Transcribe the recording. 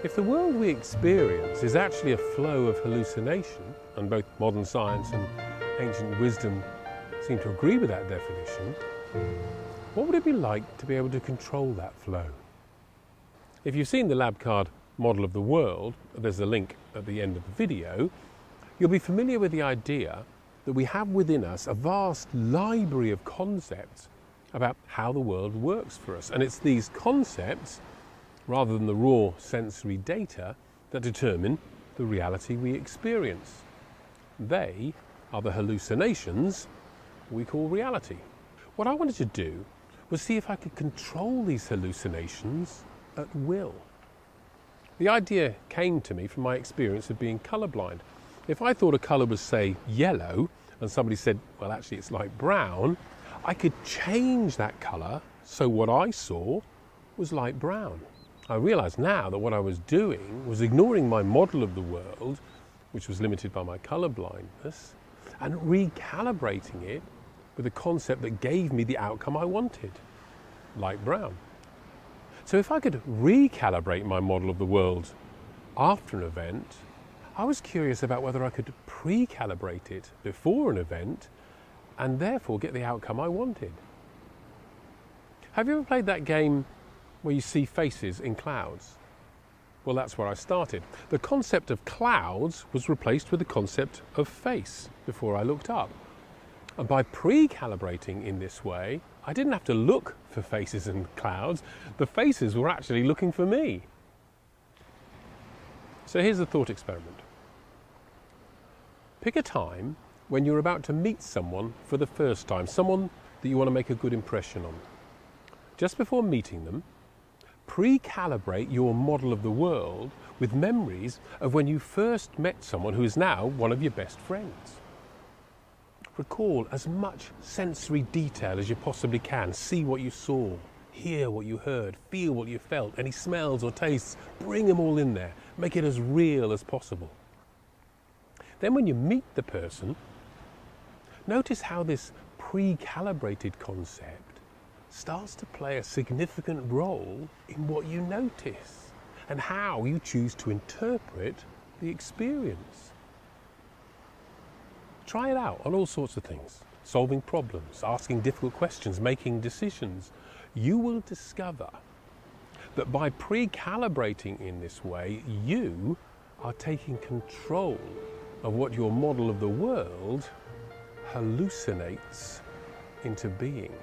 If the world we experience is actually a flow of hallucination, and both modern science and ancient wisdom seem to agree with that definition, what would it be like to be able to control that flow? If you've seen the LabCard model of the world, there's a link at the end of the video, you'll be familiar with the idea that we have within us a vast library of concepts about how the world works for us. And it's these concepts, rather than the raw sensory data, that determine the reality we experience. They are the hallucinations we call reality. What I wanted to do was see if I could control these hallucinations at will. The idea came to me from my experience of being colourblind. If I thought a colour was, say, yellow, and somebody said, well, actually it's light brown, I could change that colour so what I saw was light brown. I realise now that what I was doing was ignoring my model of the world, which was limited by my colour blindness, and recalibrating it with a concept that gave me the outcome I wanted, light brown. So if I could recalibrate my model of the world after an event, I was curious about whether I could pre-calibrate it before an event and therefore get the outcome I wanted. Have you ever played that game where you see faces in clouds? Well, that's where I started. The concept of clouds was replaced with the concept of face before I looked up. And by pre-calibrating in this way, I didn't have to look for faces in clouds. The faces were actually looking for me. So here's a thought experiment. Pick a time when you're about to meet someone for the first time, someone that you want to make a good impression on. Just before meeting them, pre-calibrate your model of the world with memories of when you first met someone who is now one of your best friends. Recall as much sensory detail as you possibly can. See what you saw, hear what you heard, feel what you felt, any smells or tastes, bring them all in there. Make it as real as possible. Then when you meet the person, notice how this pre-calibrated concept starts to play a significant role in what you notice and how you choose to interpret the experience. Try it out on all sorts of things. Solving problems, asking difficult questions, making decisions. You will discover that by pre-calibrating in this way, you are taking control of what your model of the world hallucinates into being.